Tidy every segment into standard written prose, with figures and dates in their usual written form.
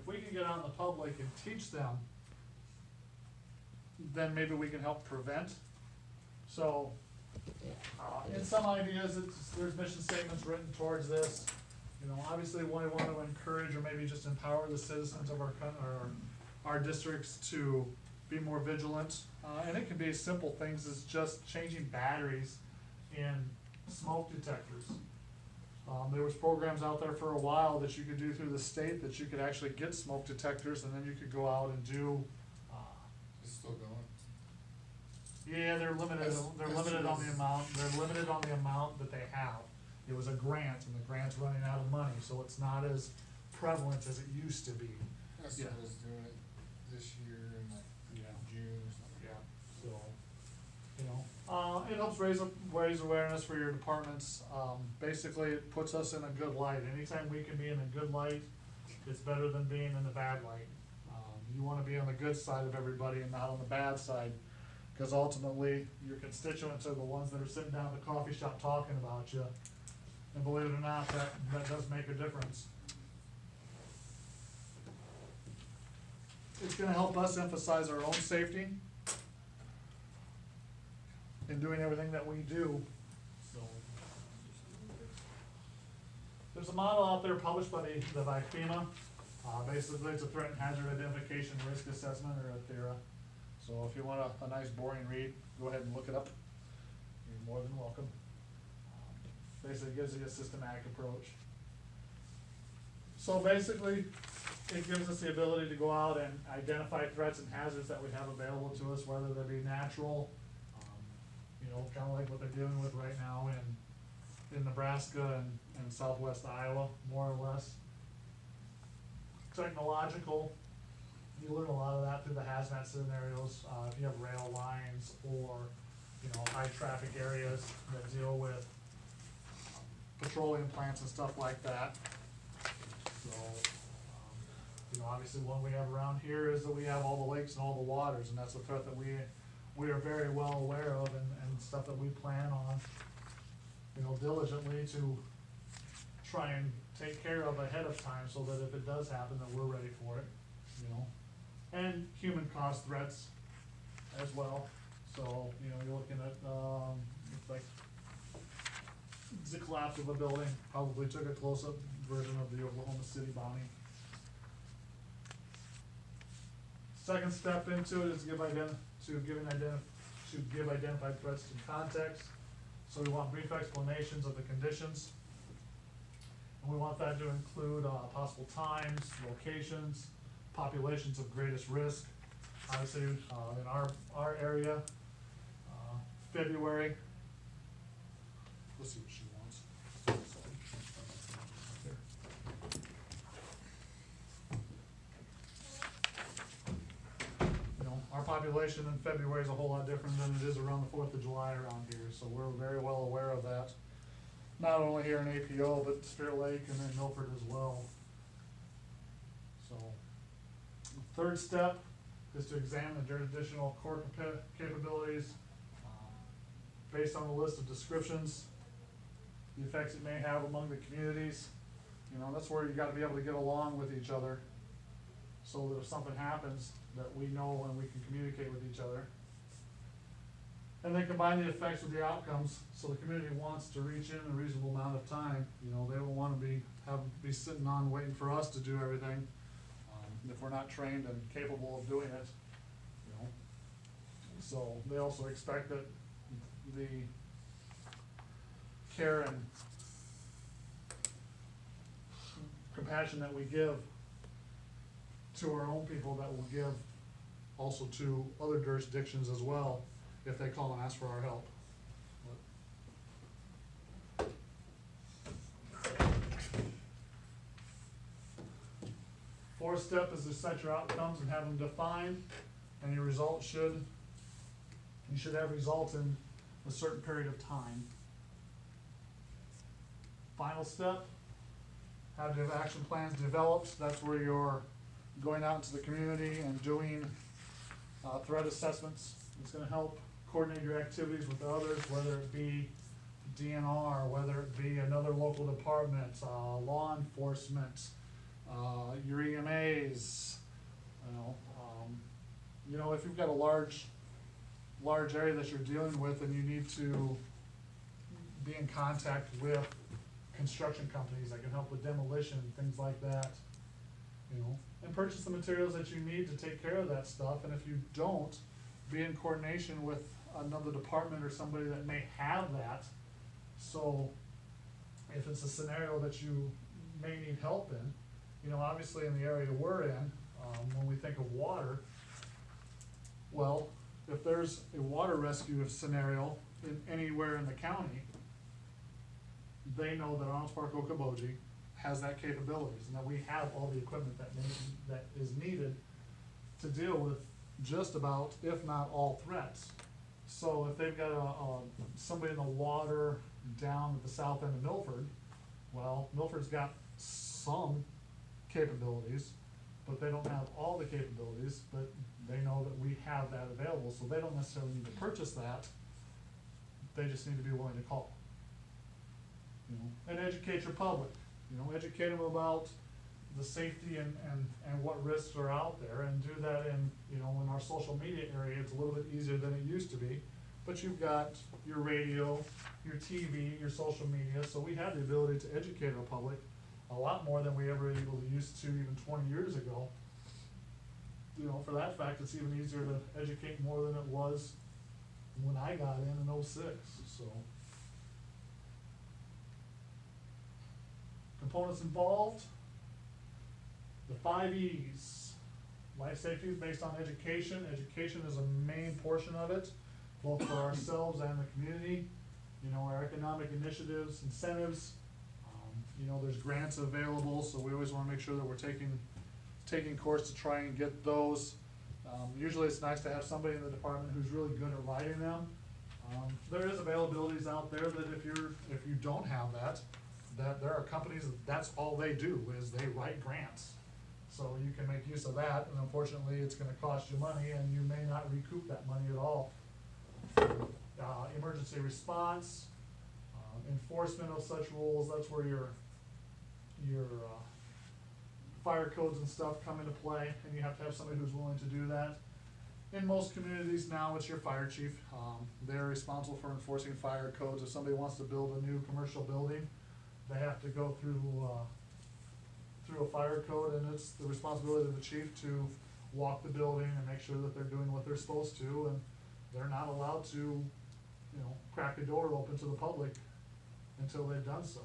if we can get out in the public and teach them, then maybe we can help prevent. So, in some ideas, there's mission statements written towards this. You know, obviously, we want to encourage or maybe just empower the citizens of our districts to be more vigilant. And it can be simple things as just changing batteries in smoke detectors. There was programs out there for a while that you could do through the state that you could actually get smoke detectors, and then you could go out and do, It's still going. yeah, they're limited, they're limited on the amount, they're limited on the amount that they have. It was a grant, and the grant's running out of money, so it's not as prevalent as it used to be. Esther Yeah. was doing it this year in like June or something. Yeah, so, you know, it helps raise awareness for your departments. Basically, it puts us in a good light. Anytime we can be in a good light, it's better than being in the bad light. You wanna be on the good side of everybody and not on the bad side, cause ultimately, your constituents are the ones that are sitting down at the coffee shop talking about you. And believe it or not, that does make a difference. It's gonna help us emphasize our own safety in doing everything that we do, so. There's a model out there published by by FEMA. Basically, it's a threat and hazard identification risk assessment, or a THERA. So if you want a nice boring read, go ahead and look it up. You're more than welcome. Basically gives you a systematic approach. So basically, it gives us the ability to go out and identify threats and hazards that we have available to us, whether they be natural, you know, kinda like what they're dealing with right now in Nebraska and southwest Iowa, more or less. Technological, you learn a lot of that through the hazmat scenarios, if you have rail lines or, you know, high traffic areas that deal with petroleum plants and stuff like that. So, you know, obviously one we have around here is that we have all the lakes and all the waters, and that's a threat that we are very well aware of, and stuff that we plan on, you know, diligently to try and take care of ahead of time, so that if it does happen, that we're ready for it, you know. And human caused threats as well, so, you know, you're looking at, like, the collapse of a building, probably took a close-up version of the Oklahoma City bombing. Second step into it is give identified threats to context. So we want brief explanations of the conditions. And we want that to include, possible times, locations, populations of greatest risk. Obviously, in our area, February. Let's see what she wants. Here. You know, our population in February is a whole lot different than it is around the 4th of July around here, so we're very well aware of that. Not only here in APO, but Spirit Lake and then Milford as well. So, the third step is to examine the jurisdictional core capabilities, based on the list of descriptions, the effects it may have among the communities. You know, that's where you gotta be able to get along with each other, so that if something happens, that we know and we can communicate with each other. And then combine the effects with the outcomes, so the community wants to reach in a reasonable amount of time. You know, they don't wanna be sitting on waiting for us to do everything, if we're not trained and capable of doing it, you know. So they also expect that the care and compassion that we give to our own people, that will give also to other jurisdictions as well, if they call and ask for our help. Fourth step is to set your outcomes and have them defined, and your results you should have results in a certain period of time. Final step, have your action plans developed. That's where you're going out into the community and doing threat assessments. It's gonna help coordinate your activities with others, whether it be DNR, whether it be another local department, law enforcement, your EMAs, know, if you've got a large area that you're dealing with and you need to be in contact with construction companies that can help with demolition, things like that, you know, and purchase the materials that you need to take care of that stuff, and if you don't, be in coordination with another department or somebody that may have that, so if it's a scenario that you may need help in, you know, obviously in the area we're in, when we think of water, well, if there's a water rescue scenario in anywhere in the county, they know that Arnold Park Okoboji has that capabilities, and that we have all the equipment that is needed to deal with just about, if not all, threats. So if they've got somebody in the water down at the south end of Milford, well, Milford's got some capabilities, but they don't have all the capabilities, but they know that we have that available, so they don't necessarily need to purchase that, they just need to be willing to call. You know, and educate your public, you know, educate them about the safety and what risks are out there, and do that in, you know, in our social media area, it's a little bit easier than it used to be. But you've got your radio, your TV, your social media, so we have the ability to educate our public a lot more than we ever able to used to even 20 years ago. You know, for that fact, it's even easier to educate more than it was when I got in 06, so. Components involved, the 5 E's. Life safety is based on education. Education is a main portion of it, both for ourselves and the community. You know, our economic initiatives, incentives, you know, there's grants available, so we always wanna make sure that we're taking course to try and get those. Usually it's nice to have somebody in the department who's really good at writing them. There is availabilities out there that if you don't have that there are companies that's all they do, is they write grants. So you can make use of that, and unfortunately, it's gonna cost you money, and you may not recoup that money at all. Emergency response, enforcement of such rules, that's where your fire codes and stuff come into play, and you have to have somebody who's willing to do that. In most communities now, it's your fire chief. They're responsible for enforcing fire codes. If somebody wants to build a new commercial building, they have to go through a fire code, and it's the responsibility of the chief to walk the building and make sure that they're doing what they're supposed to, and they're not allowed to, you know, crack a door open to the public until they've done so.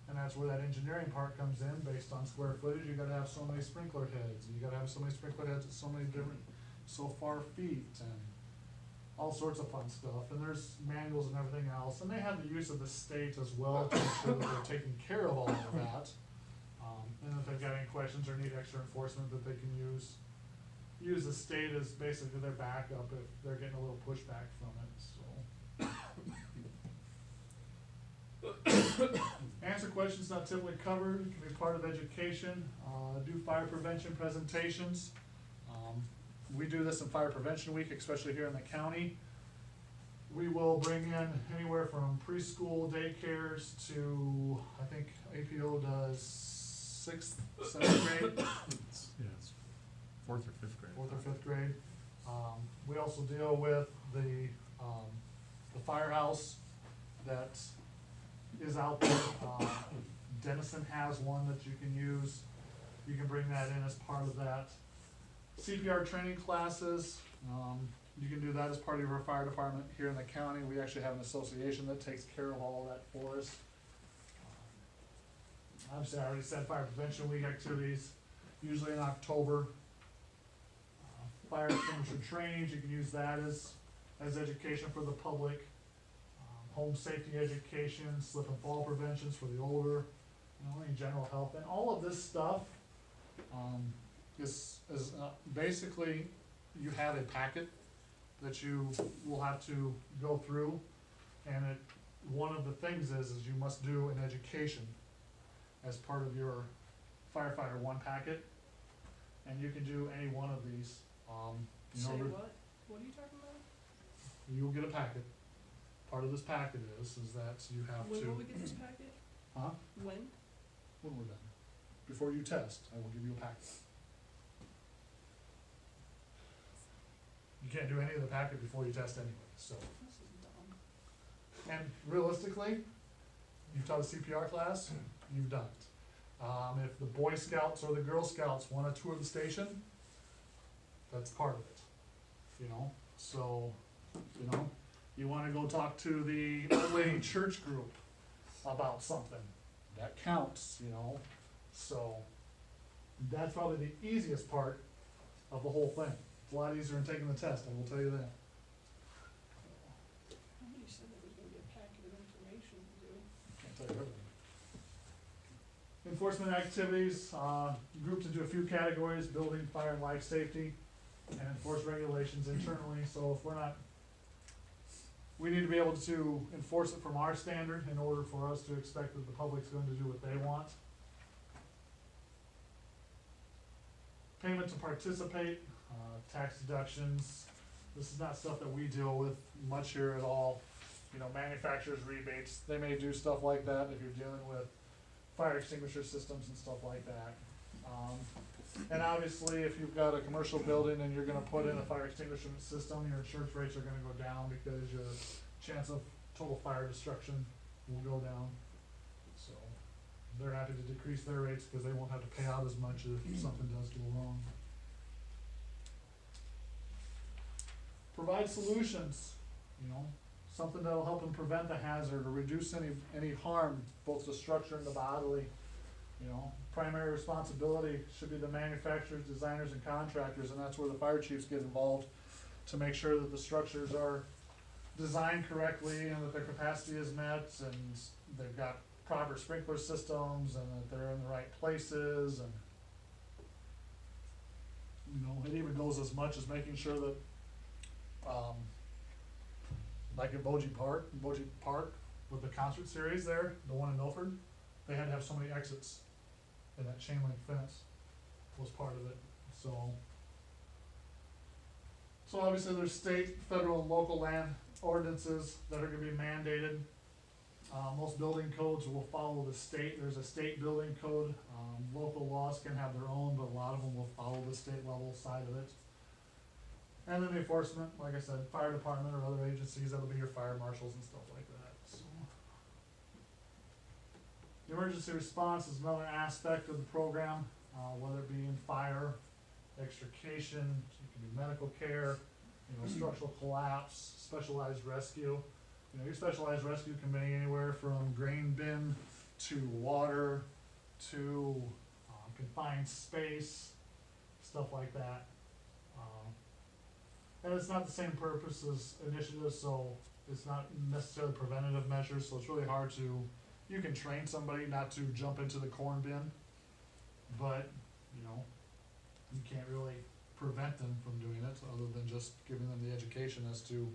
And that's where that engineering part comes in, based on square footage. You gotta have so many sprinkler heads, and you gotta have so many sprinkler heads at so many different, so far feet, and all sorts of fun stuff, and there's manuals and everything else, and they have the use of the state as well to make sure that they're taking care of all of that. And if they've got any questions or need extra enforcement, that they can use the state as basically their backup if they're getting a little pushback from it, so. Answer questions not typically covered, can be part of education, do fire prevention presentations. We do this in Fire Prevention Week, especially here in the county. We will bring in anywhere from preschool daycares to, I think APO does 6th, 7th grade. It's 4th or 5th grade. 4th or 5th grade. We also deal with the firehouse that is out there. Denison has one that you can use. You can bring that in as part of that. CPR training classes, you can do that as part of our fire department here in the county. We actually have an association that takes care of all of that for us. Obviously, I already said Fire Prevention Week activities, usually in October. Fire extinguisher trainings, you can use that as education for the public. Home safety education, slip and fall preventions for the older, you know, any general health, and all of this stuff, is basically, you have a packet that you will have to go through, and one of the things is you must do an education as part of your firefighter 1 packet, and you can do any one of these, you know. Say what? What are you talking about? You'll get a packet. Part of this packet is that you have When to. will we get this packet? Huh? When? When we're done. Before you test, I will give you a packet. You can't do any of the packet before you test anyway, so. This is dumb. And realistically, you've taught a CPR class, you've done it. If the Boy Scouts or the Girl Scouts wanna tour the station, that's part of it, you know, so, you know, you wanna go talk to the old lady church group about something, that counts, you know, so, that's probably the easiest part of the whole thing. It's a lot easier than taking the test, I will tell you that. Somebody said there was gonna be a packet of information to do. Can't tell you everything. Enforcement activities, grouped into a few categories: building, fire, and life safety, and enforce regulations internally, so if we're not, we need to be able to enforce it from our standard in order for us to expect that the public's going to do what they want. Payment to participate, tax deductions, this is not stuff that we deal with much here at all. You know, manufacturers rebates, they may do stuff like that if you're dealing with fire extinguisher systems and stuff like that. And obviously, if you've got a commercial building and you're gonna put in a fire extinguishment system, your insurance rates are gonna go down because your chance of total fire destruction will go down. So, they're happy to decrease their rates because they won't have to pay out as much if something does go wrong. Provide solutions, you know, something that'll help them prevent the hazard or reduce any harm, both the structure and the bodily. You know, primary responsibility should be the manufacturers, designers, and contractors, and that's where the fire chiefs get involved to make sure that the structures are designed correctly and that their capacity is met and they've got proper sprinkler systems and that they're in the right places and, you know, it even goes as much as making sure that, like at Bogie Park with the concert series there, the one in Milford, they had to have so many exits, and that chain link fence was part of it, so. So obviously there's state, federal, and local land ordinances that are gonna be mandated. Most building codes will follow the state, there's a state building code, local laws can have their own, but a lot of them will follow the state level side of it. And then the enforcement, like I said, fire department or other agencies, that'll be your fire marshals and stuff like that, so. The emergency response is another aspect of the program, whether it be in fire, extrication, it can be medical care, you know, structural collapse, specialized rescue. You know, your specialized rescue can be anywhere from grain bin to water to confined space, stuff like that. And it's not the same purpose as initiatives, so it's not necessarily preventative measures, so it's really hard to, you can train somebody not to jump into the corn bin, but, you know, you can't really prevent them from doing it, other than just giving them the education as to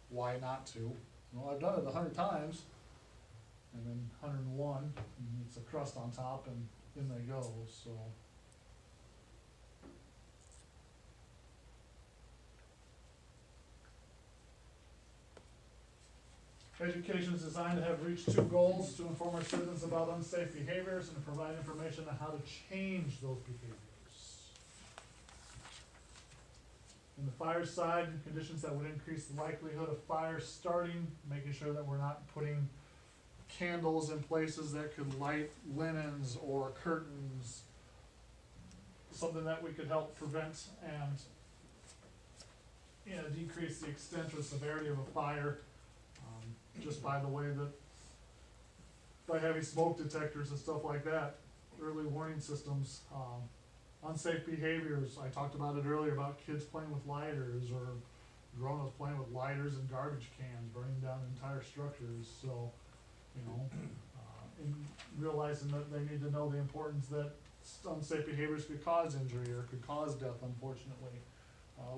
why not to. Well, I've done it 100 times, and then 101, and it's a crust on top, and in they go, so. Education is designed to have reached two goals: to inform our citizens about unsafe behaviors and to provide information on how to change those behaviors. In the fire side, conditions that would increase the likelihood of fire starting, making sure that we're not putting candles in places that could light linens or curtains, something that we could help prevent and, you know, decrease the extent or severity of a fire, just by the way that, by having smoke detectors and stuff like that, early warning systems, unsafe behaviors. I talked about it earlier about kids playing with lighters or grown-ups playing with lighters and garbage cans, burning down entire structures, so, you know, and realizing that they need to know the importance that unsafe behaviors could cause injury or could cause death, unfortunately,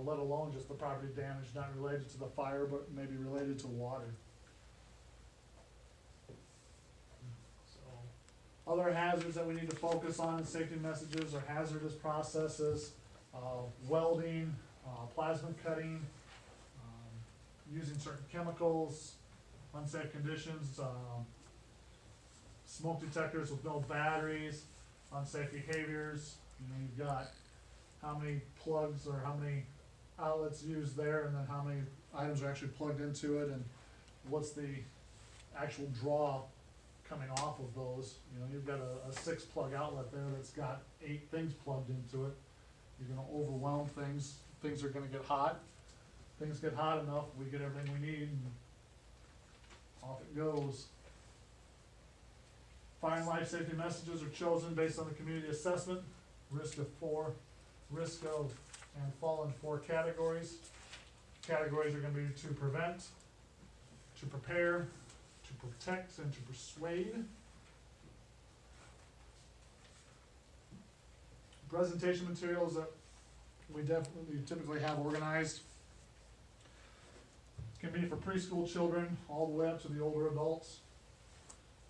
let alone just the property damage not related to the fire, but maybe related to water. Other hazards that we need to focus on in safety messages are hazardous processes, welding, plasma cutting, using certain chemicals, unsafe conditions, smoke detectors with no batteries, unsafe behaviors. You know, you've got how many plugs or how many outlets used there, and then how many items are actually plugged into it, and what's the actual draw coming off of those. You know, you've got a 6-plug outlet there that's got 8 things plugged into it. You're gonna overwhelm things, things are gonna get hot. Things get hot enough, we get everything we need, and off it goes. Fire and life safety messages are chosen based on the community assessment, risk of and fall in 4 categories. Categories are gonna be to prevent, to prepare, to protect, and to persuade. Presentation materials that we typically have organized can be for preschool children all the way up to the older adults.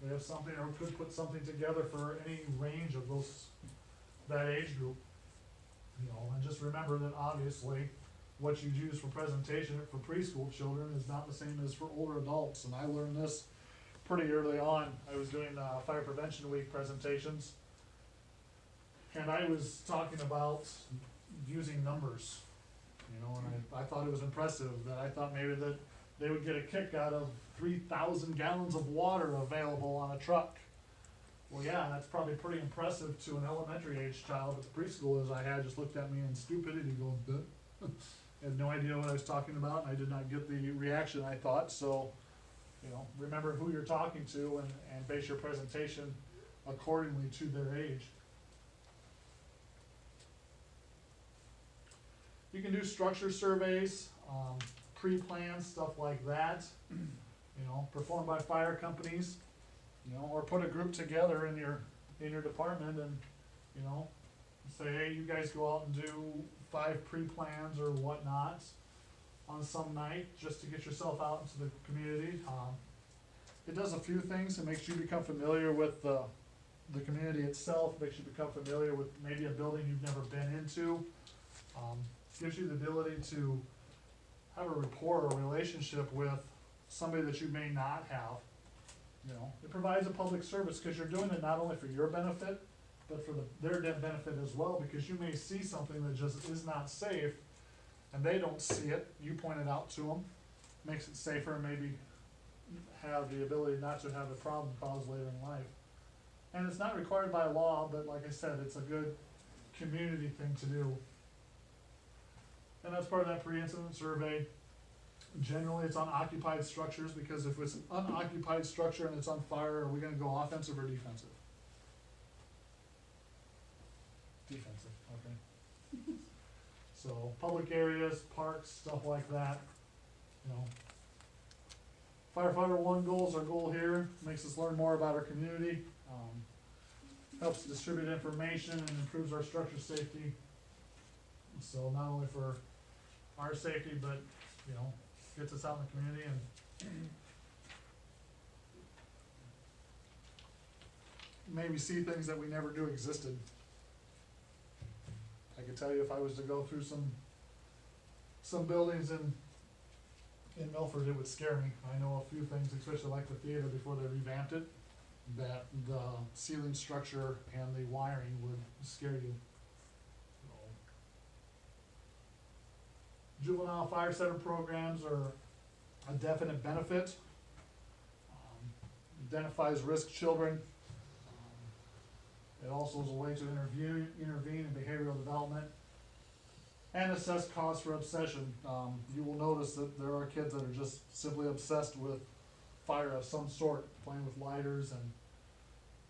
We have something, or could put something together for any range of that age group. You know, and just remember that obviously what you use for presentation for preschool children is not the same as for older adults, and I learned this pretty early on. I was doing Fire Prevention Week presentations, and I was talking about using numbers, you know, and I thought it was impressive, that I thought maybe that they would get a kick out of 3,000 gallons of water available on a truck. Well, yeah, that's probably pretty impressive to an elementary age child, but the preschoolers I had just looked at me in stupidity going, duh. Had no idea what I was talking about, and I did not get the reaction I thought, so, you know, remember who you're talking to and base your presentation accordingly to their age. You can do structure surveys, pre-plans, stuff like that, you know, performed by fire companies, you know, or put a group together in your department and, you know, say, hey, you guys go out and do 5 pre-plans or whatnot on some night, just to get yourself out into the community. It does a few things. It makes you become familiar with the community itself, makes you become familiar with maybe a building you've never been into. Gives you the ability to have a rapport or relationship with somebody that you may not have. You know, it provides a public service, because you're doing it not only for your benefit, but for their benefit as well, because you may see something that just is not safe, and they don't see it, you point it out to them, makes it safer, and maybe have the ability not to have the problem caused later in life. And it's not required by law, but like I said, it's a good community thing to do. And that's part of that pre-incident survey. Generally, it's on occupied structures, because if it's an unoccupied structure and it's on fire, are we gonna go offensive or defensive? Defensive, okay. So, public areas, parks, stuff like that, you know. Firefighter 1 goals, our goal here, makes us learn more about our community, helps distribute information and improves our structure safety. So not only for our safety, but, you know, gets us out in the community and maybe see things that we never knew existed. I could tell you, if I was to go through some buildings in Milford, it would scare me. I know a few things, especially like the theater before they revamped it, that the ceiling structure and the wiring would scare you. Juvenile fire center programs are a definite benefit. Identifies risk children. It also is a way to intervene in behavioral development and assess cause for obsession. You will notice that there are kids that are just simply obsessed with fire of some sort, playing with lighters and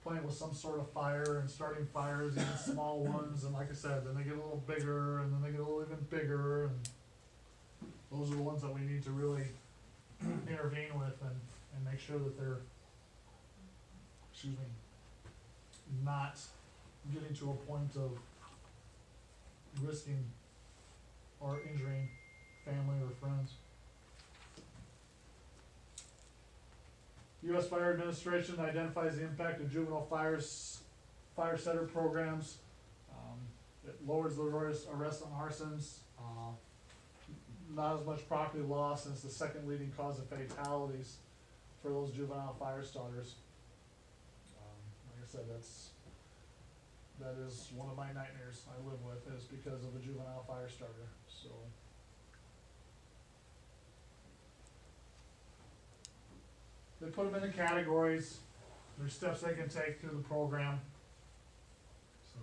playing with some sort of fire and starting fires, even small ones, and like I said, then they get a little bigger, and then they get a little even bigger, and those are the ones that we need to really intervene with and make sure that they're, not getting to a point of risking or injuring family or friends. U.S. Fire Administration identifies the impact of juvenile fire setter programs. It lowers the arrest on arsons. Not as much property loss, and it's the second leading cause of fatalities for those juvenile fire starters. Like I said, that is one of my nightmares I live with, is because of a juvenile fire starter. So they put them into categories, there's steps they can take through the program. So,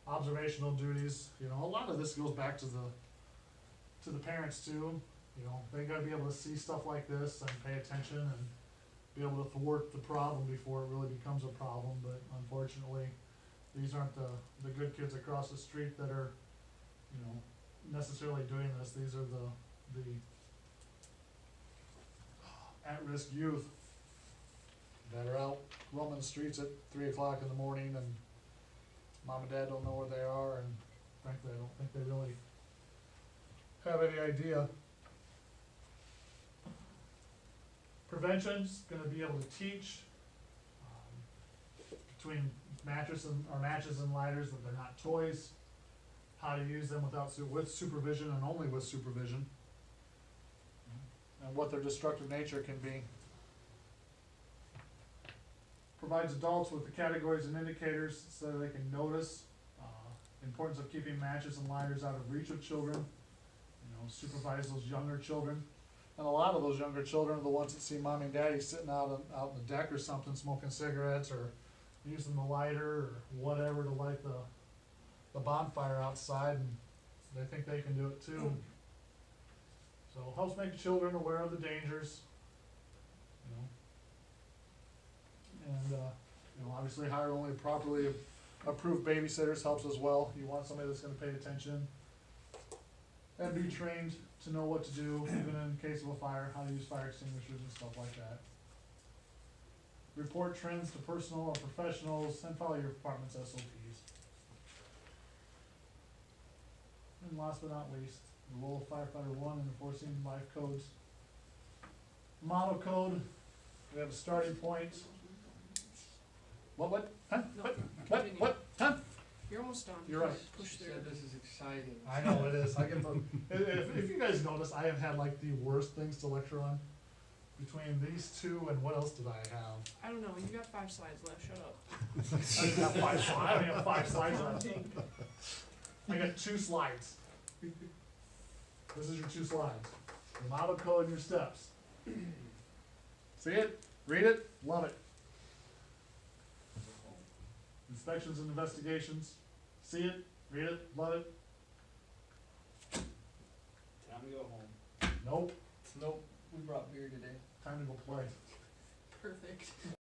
observational duties, you know, a lot of this goes back to the parents too. You know, they gotta be able to see stuff like this and pay attention and be able to thwart the problem before it really becomes a problem, but unfortunately, these aren't the good kids across the street that are, you know, necessarily doing this. These are the at-risk youth that are out roaming the streets at 3 o'clock in the morning, and mom and dad don't know where they are, and frankly, I don't think they really have any idea. Prevention's gonna be able to teach, between mattress and lighters, that they're not toys, how to use them with supervision and only with supervision, and what their destructive nature can be. Provides adults with the categories and indicators so that they can notice, importance of keeping matches and lighters out of reach of children, you know, supervise those younger children. And a lot of those younger children are the ones that see mommy and daddy sitting out on the deck or something, smoking cigarettes or using the lighter or whatever to light the bonfire outside, and they think they can do it too. So helps make children aware of the dangers, you know. And, you know, obviously hire only properly approved babysitters helps as well. You want somebody that's gonna pay attention and be trained to know what to do, even in case of a fire, how to use fire extinguishers and stuff like that. Report trends to personal or professionals, and follow your department's SOPs. And last but not least, the role of firefighter one in enforcing life codes. Model code, we have a starting point. What, huh? No, What, huh? You're almost done. You're right. Push through. This is exciting. I know it is, I get the, if you guys notice, I have had like the worst things to lecture on. Between these two and what else did I have? I don't know, you got 5 slides left, shut up. I didn't have 5 slides, I only have 5 slides left. I got 2 slides. This is your 2 slides. The model code and your steps. See it, read it, love it. Inspections and investigations, see it, read it, love it. Time to go home. Nope, Nope, we brought beer today. time to go play. Perfect.